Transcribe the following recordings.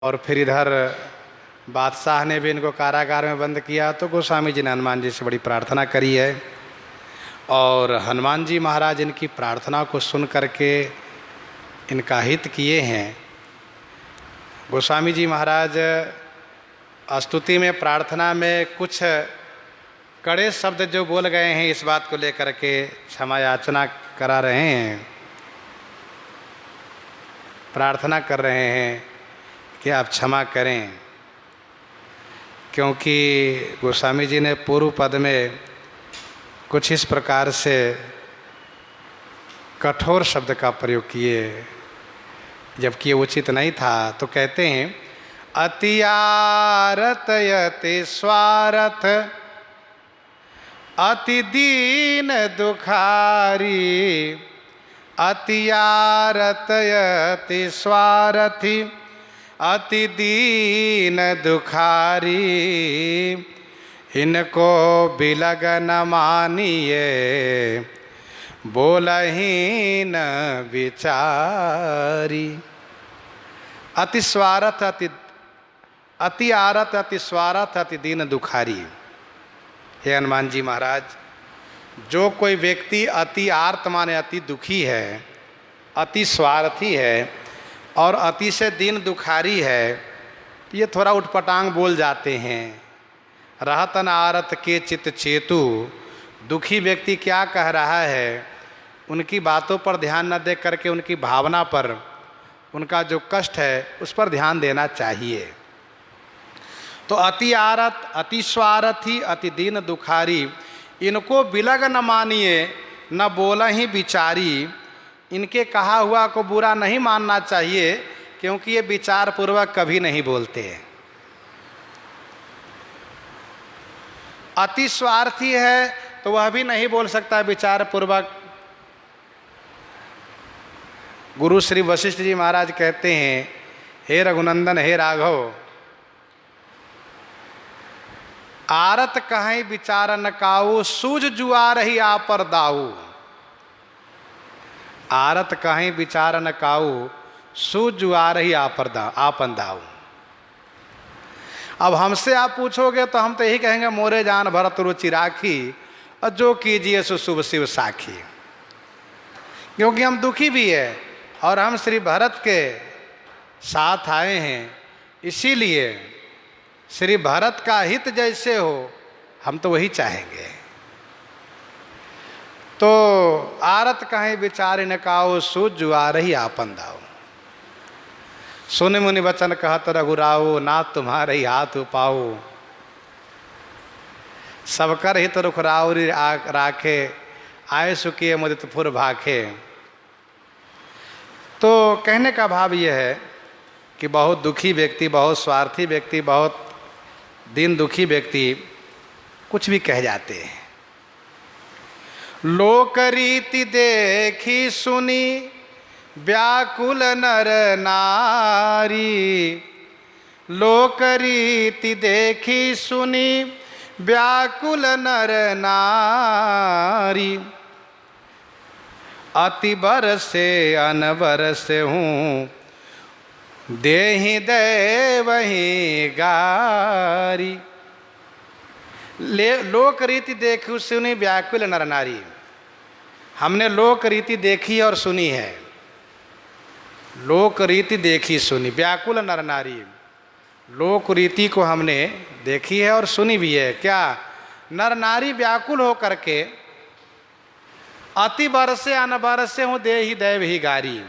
और फिर इधर बादशाह ने भी इनको कारागार में बंद किया। तो गोस्वामी जी ने हनुमान जी से बड़ी प्रार्थना करी है और हनुमान जी महाराज इनकी प्रार्थना को सुन करके इनका हित किए हैं। गोस्वामी जी महाराज स्तुति में, प्रार्थना में कुछ कड़े शब्द जो बोल गए हैं, इस बात को लेकर के क्षमा याचना करा रहे हैं, प्रार्थना कर रहे हैं कि आप क्षमा करें। क्योंकि गोस्वामी जी ने पूर्व पद में कुछ इस प्रकार से कठोर शब्द का प्रयोग किए, जबकि ये उचित नहीं था। तो कहते हैं अतियारत यति स्वार्थ अति दीन दुखारी, अतियारत यति स्वार्थी अति दीन दुखारी, इनको बिलग न मानिए बोलही न विचारी। अति स्वार्थ अति आरत अति स्वार्थ अति दीन दुखारी। हे हनुमान जी महाराज, जो कोई व्यक्ति अति आर्त माने अति दुखी है, अति स्वार्थी है और अति से दीन दुखारी है, ये थोड़ा उठपटांग बोल जाते हैं। रहतन आरत के चित चेतु, दुखी व्यक्ति क्या कह रहा है उनकी बातों पर ध्यान न दे करके उनकी भावना पर, उनका जो कष्ट है उस पर ध्यान देना चाहिए। तो अति आरत अति स्वार्थी अति दीन दुखारी, इनको बिलग न मानिए न बोलहि विचारी। इनके कहा हुआ को बुरा नहीं मानना चाहिए, क्योंकि ये विचार पूर्वक कभी नहीं बोलते हैं। अति स्वार्थी है तो वह भी नहीं बोल सकता विचार पूर्वक। गुरु श्री वशिष्ठ जी महाराज कहते हैं, हे रघुनंदन हे राघव, आरत कहीं विचार न काऊ, सूझ जुआ रही आपर दाऊ। आरत कहीं विचार न काऊ, सूझ जुआ रही आपन दाऊ। अब हमसे आप पूछोगे तो हम तो यही कहेंगे, मोरे जान भरत रुचि राखी और जो कीजिए सो शुभ शिव साखी। क्योंकि हम दुखी भी है और हम श्री भरत के साथ आए हैं, इसीलिए श्री भरत का हित जैसे हो हम तो वही चाहेंगे। तो आरत कहीं विचार न काओ, सूझ जुआ रही आपन दाऊ। सुन मुनि वचन कहत रघुराऊ, ना तुम्हारे ही हाथ पाओ। सबकर हित रुख राउरी राखे, आए सुखिए मुदित फुर भाखे। तो कहने का भाव यह है कि बहुत दुखी व्यक्ति, बहुत स्वार्थी व्यक्ति, बहुत दीन दुखी व्यक्ति कुछ भी कह जाते हैं। लोक रीति देखी सुनी व्याकुल नर नारी, लोक रीति देखी सुनी व्याकुल नर नारी। अति बरसे अनबरसे हूँ, देहि दे वही गारी। लोक रीति देखी सुनी व्याकुल नर नारी। हमने लोक रीति देखी और सुनी है। लोक रीति देखी सुनी व्याकुल नर नारी। लोक रीति को हमने देखी है और सुनी भी है। क्या? नर नारी व्याकुल हो करके अति बरसे अनबरसे हूँ देहि दैव ही गारी।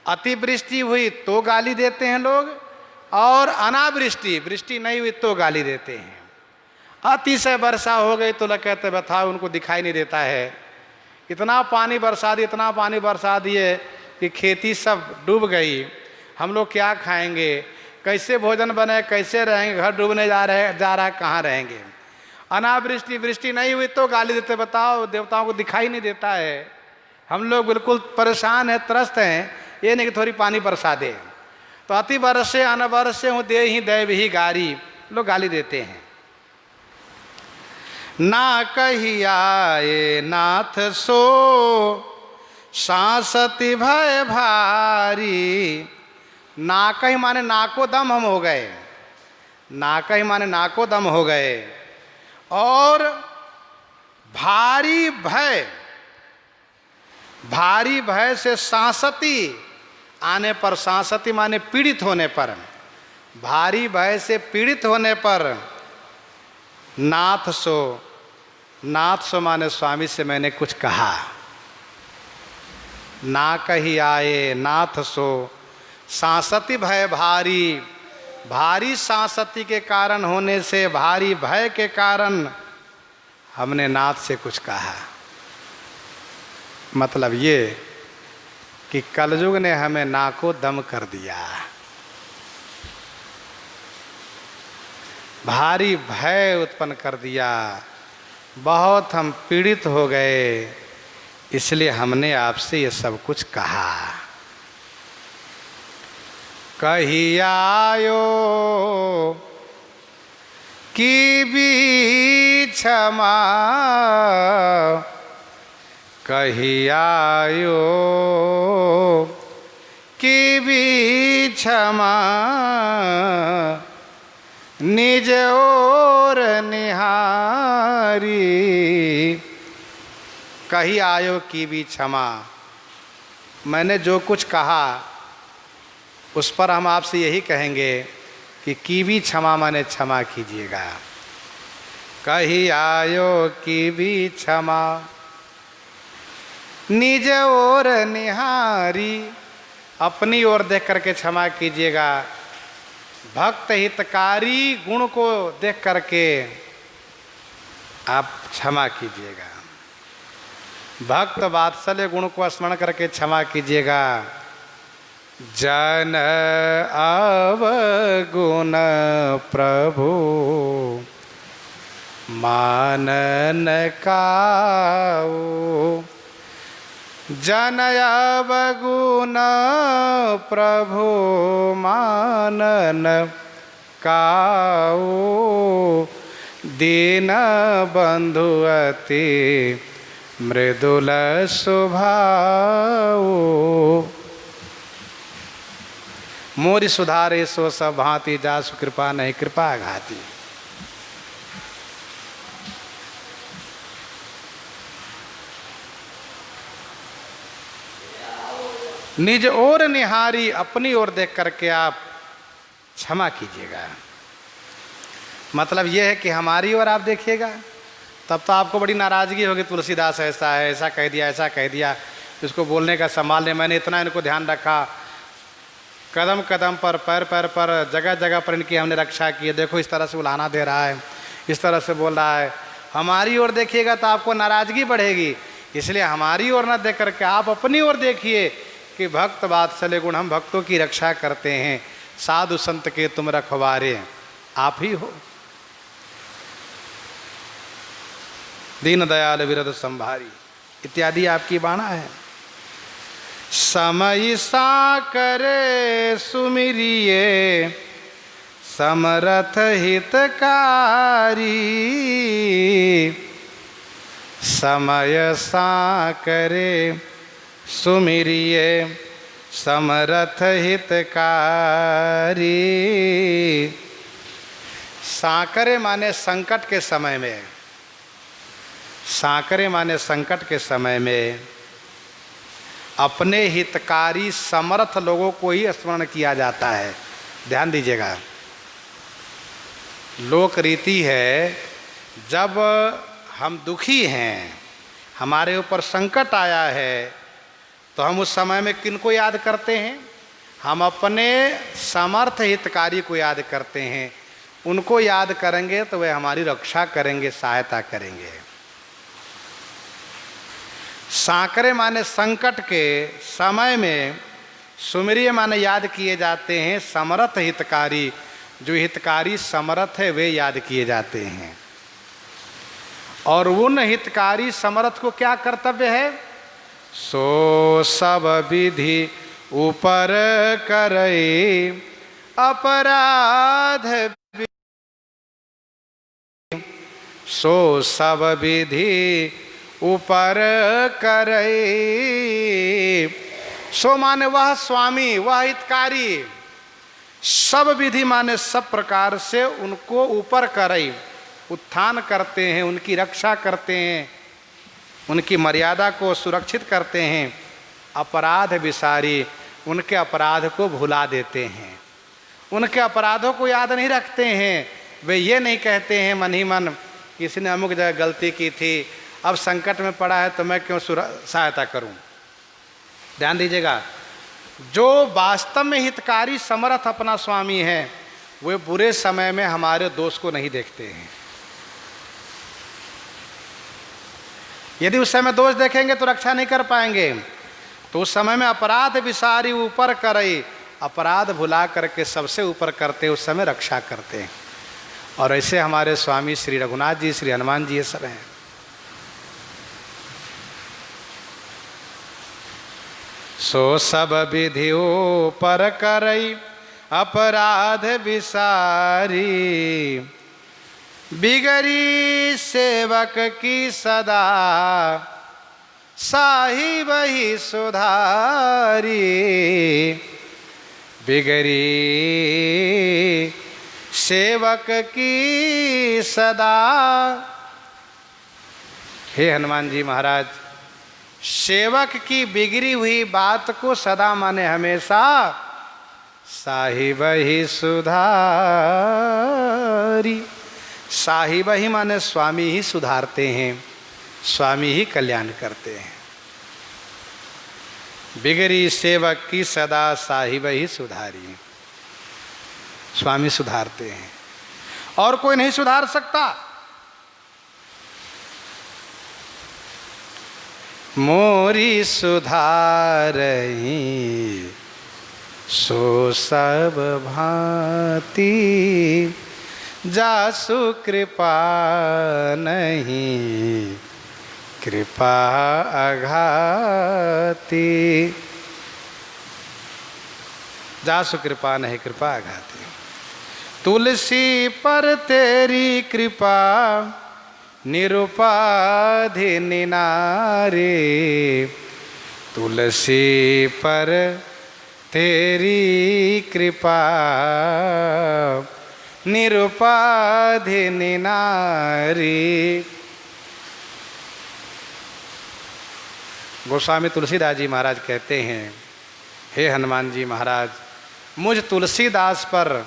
अतिवृष्टि हुई तो गाली देते हैं लोग, और अनावृष्टि, वृष्टि नहीं हुई तो गाली देते हैं। अति से वर्षा हो गई तो लोग कहते बताओ उनको दिखाई नहीं देता है। इतना पानी बरसा दिए, इतना पानी बरसा दिए कि खेती सब डूब गई। हम लोग क्या खाएंगे, कैसे भोजन बने, कैसे रहेंगे, घर डूबने जा रहा है, कहाँ रहेंगे। अनावृष्टि, वृष्टि नहीं हुई तो गाली देते, बताओ देवताओं को दिखाई नहीं देता है। हम लोग बिल्कुल परेशान हैं, त्रस्त हैं, ये नहीं कि थोड़ी पानी बरसा दे। तो अति बरसे अनबरसे हूँ दे ही दैव ही गारी, लोग गाली देते हैं। ना कही आए नाथ सो, सांसति भय भारी, नाक ही माने नाको दम हम हो गए, नाक ही माने नाको दम हो गए। और भारी भय, भारी भय से सांसती आने पर, सांसती माने पीड़ित होने पर, भारी भय से पीड़ित होने पर नाथ सो, नाथ सो माने स्वामी से मैंने कुछ कहा। ना कही आए नाथ सो, सांसती भय भारी, भारी सांसती के कारण होने से, भारी भय के कारण हमने नाथ से कुछ कहा। मतलब ये कि कलयुग ने हमें नाको दम कर दिया, भारी भय उत्पन्न कर दिया, बहुत हम पीड़ित हो गए, इसलिए हमने आपसे ये सब कुछ कहा। कही आयो की भी क्षमा, कही आयो की भी क्षमा, निज ओर निहारी। कही आयो की भी क्षमा, मैंने जो कुछ कहा उस पर हम आपसे यही कहेंगे कि की भी क्षमा माने क्षमा कीजिएगा। कही आयो की भी क्षमा, निज ओर निहारी, अपनी ओर देख करके क्षमा कीजिएगा। भक्त हितकारी गुण को देख करके आप क्षमा कीजिएगा। भक्त वात्सल्य गुण को स्मरण करके क्षमा कीजिएगा। जन अवगुण प्रभु मानन काऊ, जन अवगुण प्रभु मानन काऊ, दीन बंधु अति मृदुल स्वभाव, मोरि सुधारे सो सब भांति, जासु कृपा नहीं कृपा घाती। निज ओर निहारी, अपनी ओर देख करके आप क्षमा कीजिएगा। मतलब यह है कि हमारी ओर आप देखिएगा, तब तो आपको बड़ी नाराज़गी होगी, तुलसीदास ऐसा है, ऐसा कह दिया, ऐसा कह दिया, इसको बोलने का संभाल लिया, मैंने इतना इनको ध्यान रखा, कदम कदम पर, पैर पैर पर, जगह जगह पर इनकी हमने रक्षा की है, देखो इस तरह से उलाहना दे रहा है, इस तरह से बोल रहा है। हमारी ओर देखिएगा तो आपको नाराज़गी बढ़ेगी, इसलिए हमारी ओर न देख करके आप अपनी ओर देखिए कि भक्त वात्सल्य गुण, हम भक्तों की रक्षा करते हैं, साधु संत के तुम रखवारे आप ही हो। दीन दयाल विरद संभारी इत्यादि आपकी बाणा है। समय सा करे सुमिरिये समरथ हितकारी, समय सा करे सुमिरिये समरथ हितकारी। सांकरे माने संकट के समय में, सांकरे माने संकट के समय में अपने हितकारी समर्थ लोगों को ही स्मरण किया जाता है। ध्यान दीजिएगा, लोक रीति है, जब हम दुखी हैं, हमारे ऊपर संकट आया है, तो हम उस समय में किनको याद करते हैं? हम अपने समर्थ हितकारी को याद करते हैं। उनको याद करेंगे तो वे हमारी रक्षा करेंगे, सहायता करेंगे। सांकरे माने संकट के समय में, सुमिरिय माने याद किए जाते हैं समर्थ हितकारी, जो हितकारी समर्थ है वे याद किए जाते हैं। और उन हितकारी समर्थ को क्या कर्तव्य है? सो सब विधि ऊपर करे अपराध, सो सब विधि ऊपर करे। सो माने वह स्वामी, वह हितकारी सब विधि माने सब प्रकार से उनको ऊपर करई, उत्थान करते हैं, उनकी रक्षा करते हैं, उनकी मर्यादा को सुरक्षित करते हैं। अपराध विसारी, उनके अपराध को भुला देते हैं, उनके अपराधों को याद नहीं रखते हैं। वे ये नहीं कहते हैं मन ही मन किसी ने अमुक जगह गलती की थी, अब संकट में पड़ा है तो मैं क्यों सहायता करूं। ध्यान दीजिएगा, जो वास्तव में हितकारी समर्थ अपना स्वामी है वे बुरे समय में हमारे दोष को नहीं देखते हैं। यदि उस समय दोष देखेंगे तो रक्षा नहीं कर पाएंगे। तो उस समय में अपराध विसारी ऊपर करई, अपराध भुला करके सबसे ऊपर करते, उस समय रक्षा करते हैं। और ऐसे हमारे स्वामी श्री रघुनाथ जी, श्री हनुमान जी ये सब हैं। सो सब विधियों पर करई अपराध विसारी, बिगड़ी सेवक की सदा साही वही सुधारी, बिगड़ी सेवक की सदा। हे हनुमान जी महाराज, सेवक की बिगड़ी हुई बात को सदा माने हमेशा साहिब ही सुधारी। साहिब ही माने स्वामी ही सुधारते हैं, स्वामी ही कल्याण करते हैं। बिगड़ी सेवक की सदा साहिब ही सुधारी, स्वामी सुधारते हैं और कोई नहीं सुधार सकता। मोरी सुधारही सो सब भांति, जासु कृपा नहीं कृपा आघाती, जासु कृपा नहीं कृपा आघाती। तुलसी पर तेरी कृपा निरुपाधि निनारे, तुलसी पर तेरी कृपा निरुपाधि निनारी। गोस्वामी तुलसीदास जी महाराज कहते हैं, हे हनुमान जी महाराज, मुझ तुलसीदास पर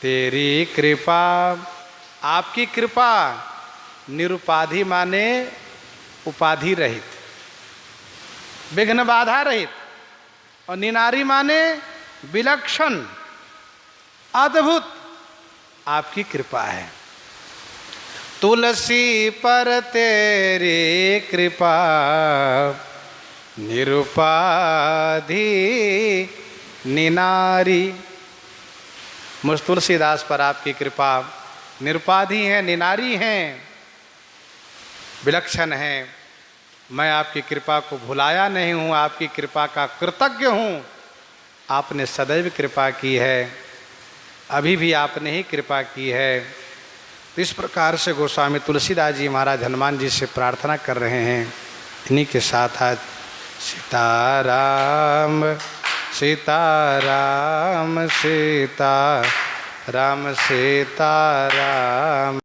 तेरी कृपा, आपकी कृपा, निरुपाधि माने उपाधि रहित, विघ्न बाधा रहित, और निनारी माने विलक्षण अद्भुत आपकी कृपा है। तुलसी पर तेरी कृपा निरुपाधि निनारी। मुझ तुलसीदास पर आपकी कृपा निरुपाधि है, निनारी हैं, विलक्षण है। मैं आपकी कृपा को भुलाया नहीं हूँ, आपकी कृपा का कृतज्ञ हूँ। आपने सदैव कृपा की है, अभी भी आपने ही कृपा की है। तो इस प्रकार से गोस्वामी तुलसीदास जी महाराज हनुमान जी से प्रार्थना कर रहे हैं। इन्हीं के साथ आज सीताराम सीताराम सीताराम सीताराम।